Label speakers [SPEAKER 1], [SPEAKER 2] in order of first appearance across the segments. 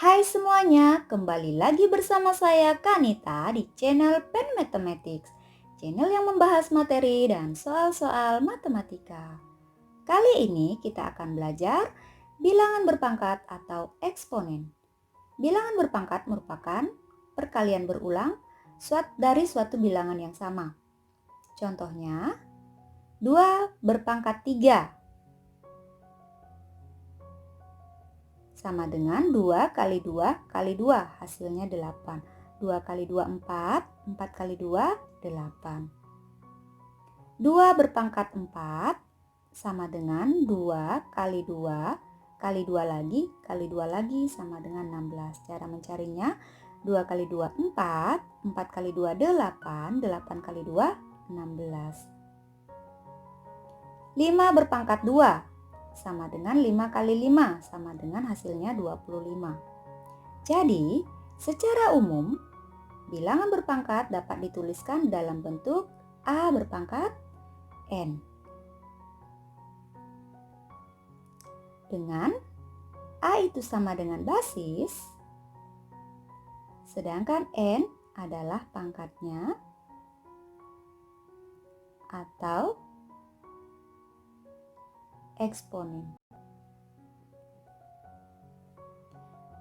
[SPEAKER 1] Hai semuanya, kembali lagi bersama saya Kanita di channel Pen Mathematics, channel yang membahas materi dan soal-soal matematika. Kali ini kita akan belajar bilangan berpangkat atau eksponen. Bilangan berpangkat merupakan perkalian berulang dari suatu bilangan yang sama. Contohnya, 2 berpangkat 3 sama dengan 2 kali 2 kali 2, hasilnya 8. 2 kali 2, 4. 4 kali 2, 8. 2 berpangkat 4 sama dengan 2 kali 2 kali 2 lagi kali 2 lagi sama dengan 16. Cara mencarinya, 2 kali 2, 4. 4 kali 2, 8. 8 kali 2, 16. 5 berpangkat 2 sama dengan 5 kali 5 sama dengan hasilnya 25. Jadi, secara umum, bilangan berpangkat dapat dituliskan dalam bentuk A berpangkat N. Dengan A itu sama dengan basis, sedangkan N adalah pangkatnya atau eksponen.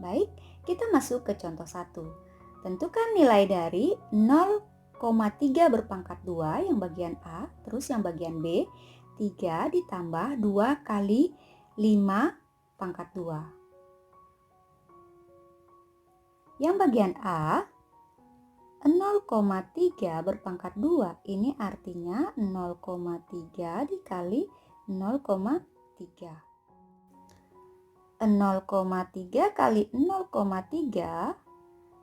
[SPEAKER 1] Baik, kita masuk ke contoh 1. Tentukan nilai dari 0,3 berpangkat 2 yang bagian A, terus yang bagian B, 3 ditambah 2 kali 5 pangkat 2. Yang bagian A, 0,3 berpangkat 2, ini artinya 0,3 dikali 0,3. 0,3 kali 0,3,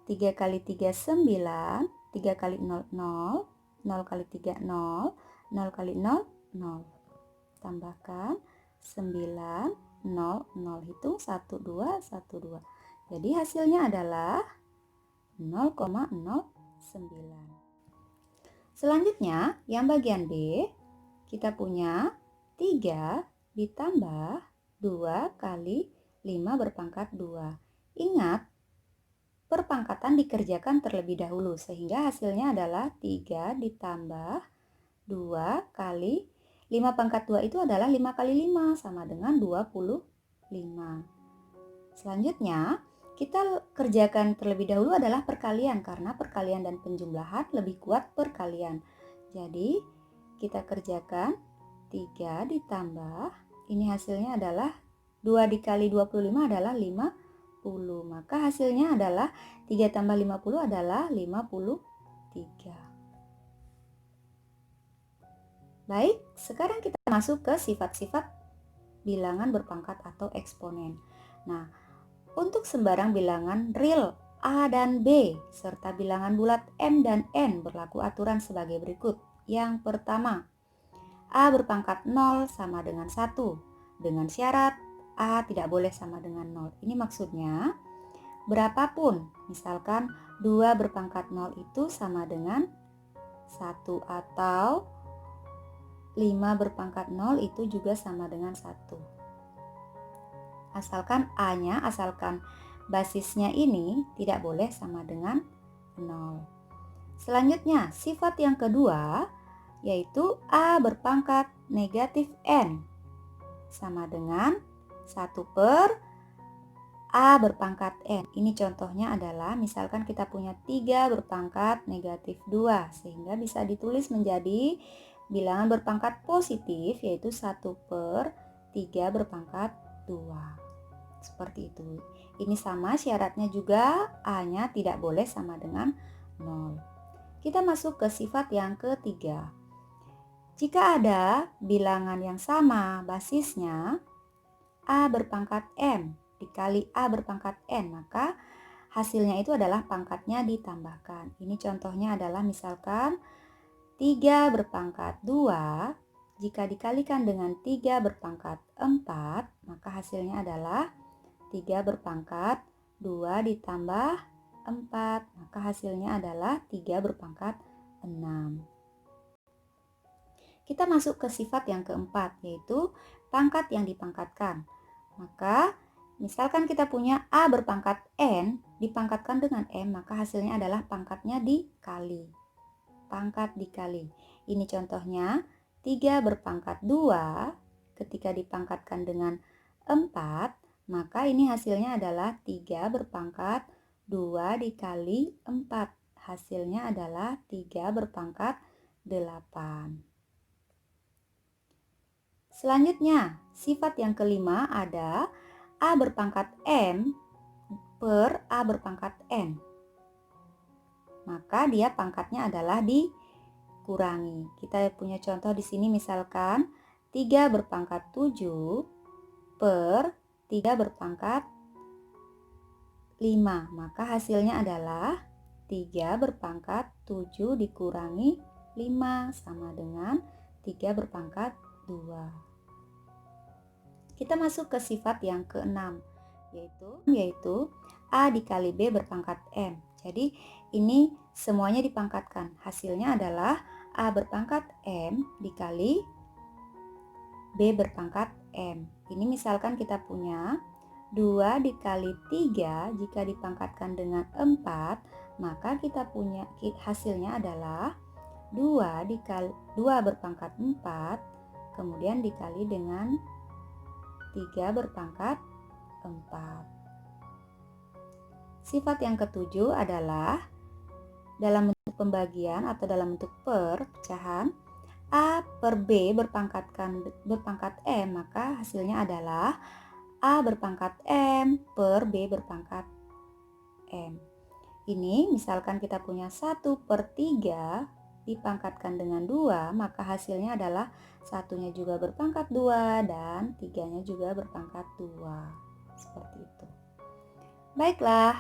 [SPEAKER 1] 3 kali 3 9, 3 kali 0 0, 0 kali 3 0, 0 kali 0 0. Tambahkan 9, 0, 0, hitung 1, 2, 1, 2. Jadi hasilnya adalah 0,09. Selanjutnya yang bagian B, kita punya 3 ditambah 2 kali 5 berpangkat 2. Ingat, perpangkatan dikerjakan terlebih dahulu sehingga hasilnya adalah 3 ditambah 2 kali 5 pangkat 2 itu adalah 5 kali 5 sama dengan 25. Selanjutnya, kita kerjakan terlebih dahulu adalah perkalian karena perkalian dan penjumlahan lebih kuat perkalian. Jadi, kita kerjakan 3 ditambah, ini hasilnya adalah 2 dikali 25 adalah 50. Maka hasilnya adalah 3 tambah 50 adalah 53. Baik, sekarang kita masuk ke sifat-sifat bilangan berpangkat atau eksponen. Nah, untuk sembarang bilangan real A dan B serta bilangan bulat M dan N berlaku aturan sebagai berikut. Yang pertama, A berpangkat 0 sama dengan 1 dengan syarat A tidak boleh sama dengan 0. Ini maksudnya berapapun, misalkan 2 berpangkat 0 itu sama dengan 1 atau 5 berpangkat 0 itu juga sama dengan 1. Asalkan A-nya, asalkan basisnya ini tidak boleh sama dengan 0. Selanjutnya, sifat yang kedua yaitu A berpangkat negatif N sama dengan 1 per A berpangkat N. Ini contohnya adalah misalkan kita punya 3 berpangkat negatif 2 sehingga bisa ditulis menjadi bilangan berpangkat positif yaitu 1 per 3 berpangkat 2. Seperti itu. Ini sama syaratnya juga A-nya tidak boleh sama dengan 0. Kita masuk ke sifat yang ketiga. Jika ada bilangan yang sama basisnya A berpangkat M dikali A berpangkat N, maka hasilnya itu adalah pangkatnya ditambahkan. Ini contohnya adalah misalkan 3 berpangkat 2 jika dikalikan dengan 3 berpangkat 4, maka hasilnya adalah 3 berpangkat 2 ditambah 4, maka hasilnya adalah 3 berpangkat 6. Kita masuk ke sifat yang keempat, yaitu pangkat yang dipangkatkan. Maka misalkan kita punya A berpangkat N dipangkatkan dengan M, maka hasilnya adalah pangkatnya dikali. Pangkat dikali. Ini contohnya 3 berpangkat 2 ketika dipangkatkan dengan 4, maka ini hasilnya adalah 3 berpangkat 2 dikali 4. Hasilnya adalah 3 berpangkat 8. Selanjutnya, sifat yang kelima ada A berpangkat M per A berpangkat N. Maka dia pangkatnya adalah dikurangi. Kita punya contoh di sini misalkan 3 berpangkat 7 per 3 berpangkat 5. Maka hasilnya adalah 3 berpangkat 7 dikurangi 5 sama dengan 3 berpangkat 2. Kita masuk ke sifat yang keenam, yaitu A dikali B berpangkat M. Jadi ini semuanya dipangkatkan. Hasilnya adalah A berpangkat M dikali B berpangkat M. Ini misalkan kita punya 2 dikali 3 jika dipangkatkan dengan 4, maka kita punya hasilnya adalah 2 berpangkat 4 kemudian dikali dengan 3 berpangkat 4. Sifat yang ketujuh adalah dalam bentuk pembagian atau dalam bentuk pecahan A per B berpangkat M, maka hasilnya adalah A berpangkat M per B berpangkat M. Ini misalkan kita punya 1 per 3 dipangkatkan dengan 2, maka hasilnya adalah satunya juga berpangkat 2 dan 3-nya juga berpangkat 2. Seperti itu. Baiklah,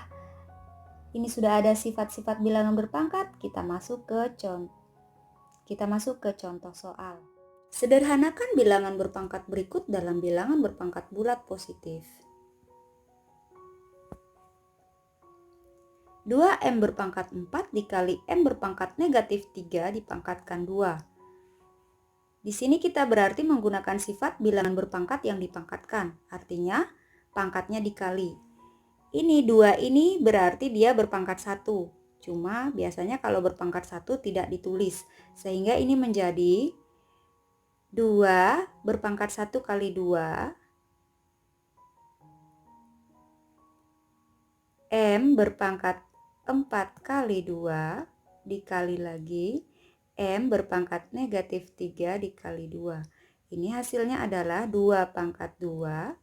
[SPEAKER 1] ini sudah ada sifat-sifat bilangan berpangkat. Kita masuk ke contoh soal. Sederhanakan bilangan berpangkat berikut dalam bilangan berpangkat bulat positif. 2M berpangkat 4 dikali M berpangkat negatif 3 dipangkatkan 2. Di sini kita berarti menggunakan sifat bilangan berpangkat yang dipangkatkan. Artinya pangkatnya dikali. Ini 2 ini berarti dia berpangkat 1. Cuma biasanya kalau berpangkat 1 tidak ditulis. Sehingga ini menjadi 2 berpangkat 1 kali 2 M berpangkat 4 kali 2 dikali lagi M berpangkat negatif 3 dikali 2. Ini hasilnya adalah 2 pangkat 2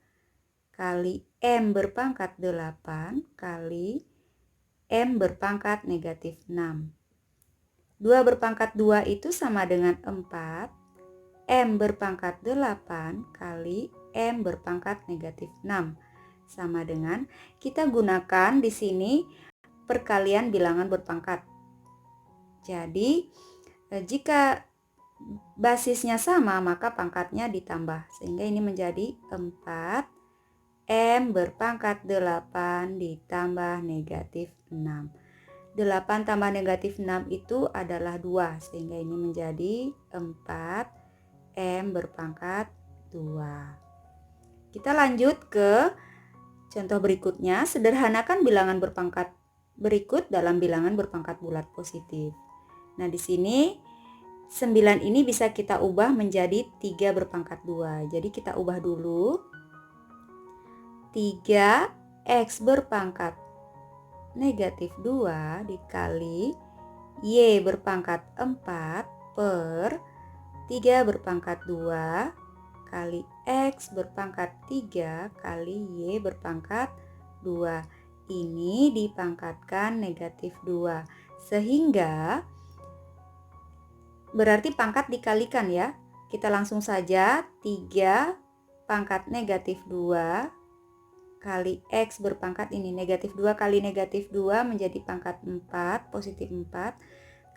[SPEAKER 1] kali M berpangkat 8 kali M berpangkat negatif 6. 2 berpangkat 2 itu sama dengan 4 M berpangkat 8 kali M berpangkat negatif 6. Sama dengan kita gunakan di sini perkalian bilangan berpangkat. Jadi jika basisnya sama maka pangkatnya ditambah, sehingga ini menjadi 4 M berpangkat 8 ditambah negatif 6. 8 tambah negatif 6 itu adalah 2, sehingga ini menjadi 4 M berpangkat 2. Kita lanjut ke contoh berikutnya. Sederhanakan bilangan berpangkat berikut dalam bilangan berpangkat bulat positif. Nah, di sini 9 ini bisa kita ubah menjadi 3 berpangkat 2. Jadi kita ubah dulu. 3x berpangkat negatif 2 dikali y berpangkat 4 per 3 berpangkat 2 kali x berpangkat 3 kali y berpangkat 2. Ini dipangkatkan negatif 2. Sehingga berarti pangkat dikalikan ya. Kita langsung saja 3 pangkat negatif 2 kali x berpangkat ini negatif 2 kali negatif 2 menjadi pangkat 4 positif 4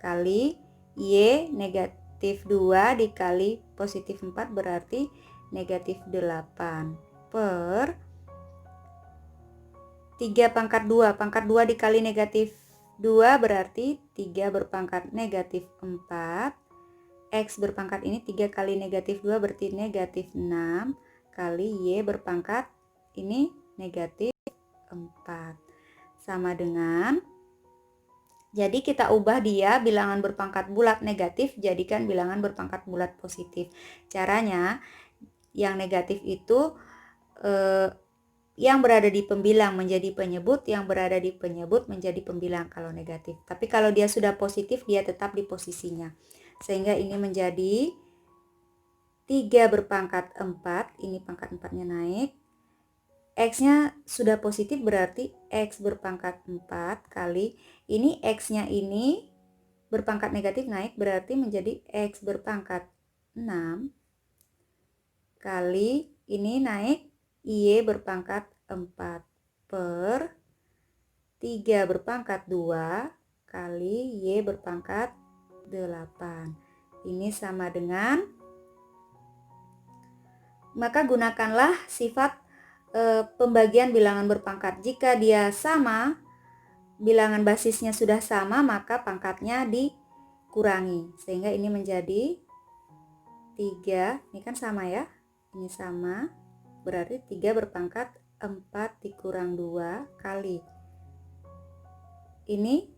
[SPEAKER 1] kali y negatif 2 dikali positif 4 berarti negatif 8 per 3 pangkat 2. Pangkat 2 dikali negatif 2 berarti 3 berpangkat negatif 4. X berpangkat ini 3 kali negatif 2 berarti negatif 6 kali Y berpangkat ini negatif 4. Sama dengan, jadi kita ubah dia bilangan berpangkat bulat negatif jadikan bilangan berpangkat bulat positif. Caranya, yang negatif itu yang berada di pembilang menjadi penyebut, yang berada di penyebut menjadi pembilang kalau negatif. Tapi kalau dia sudah positif, dia tetap di posisinya. Sehingga ini menjadi 3 berpangkat 4, ini pangkat 4-nya naik. X-nya sudah positif berarti X berpangkat 4 kali, ini X-nya ini berpangkat negatif naik berarti menjadi X berpangkat 6 kali, ini naik Y berpangkat 4 per 3 berpangkat 2 kali Y berpangkat 8. Ini sama dengan, maka gunakanlah sifat pembagian bilangan berpangkat. Jika dia sama, bilangan basisnya sudah sama, maka pangkatnya dikurangi. Sehingga ini menjadi 3, ini kan sama ya, ini sama, berarti 3 berpangkat 4 dikurang 2 kali. Ini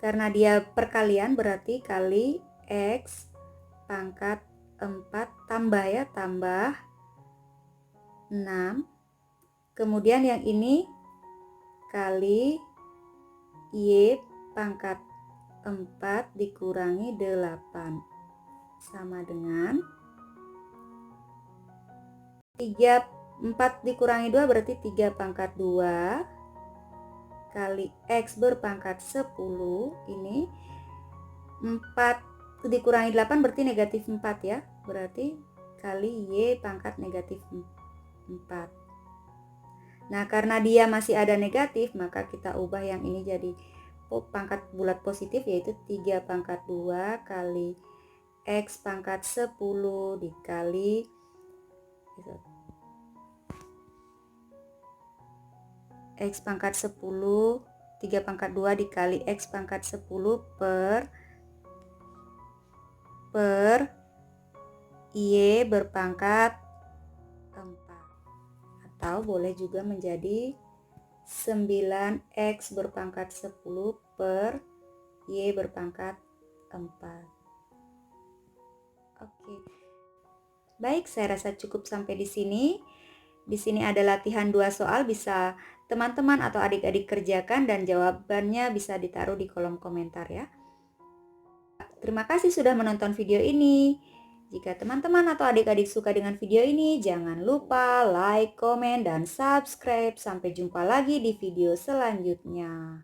[SPEAKER 1] karena dia perkalian berarti kali X pangkat 4 tambah ya, tambah 6. Kemudian yang ini kali Y pangkat 4 dikurangi 8. Sama dengan 4 dikurangi 2 berarti 3 pangkat 2 kali X berpangkat 10. Ini 4 dikurangi 8 berarti negatif 4 ya. Berarti kali Y pangkat negatif 4. Nah, karena dia masih ada negatif, maka kita ubah yang ini jadi pangkat bulat positif, yaitu 3 pangkat 2 kali X pangkat 10 dikali X pangkat 10, 3 pangkat 2 dikali X pangkat 10 per Y berpangkat 4. Atau boleh juga menjadi 9X berpangkat 10 per Y berpangkat 4. Oke. Baik, saya rasa cukup sampai di sini. Di sini ada latihan 2 soal, bisa teman-teman atau adik-adik kerjakan dan jawabannya bisa ditaruh di kolom komentar ya. Terima kasih sudah menonton video ini. Jika teman-teman atau adik-adik suka dengan video ini, jangan lupa like, komen, dan subscribe. Sampai jumpa lagi di video selanjutnya.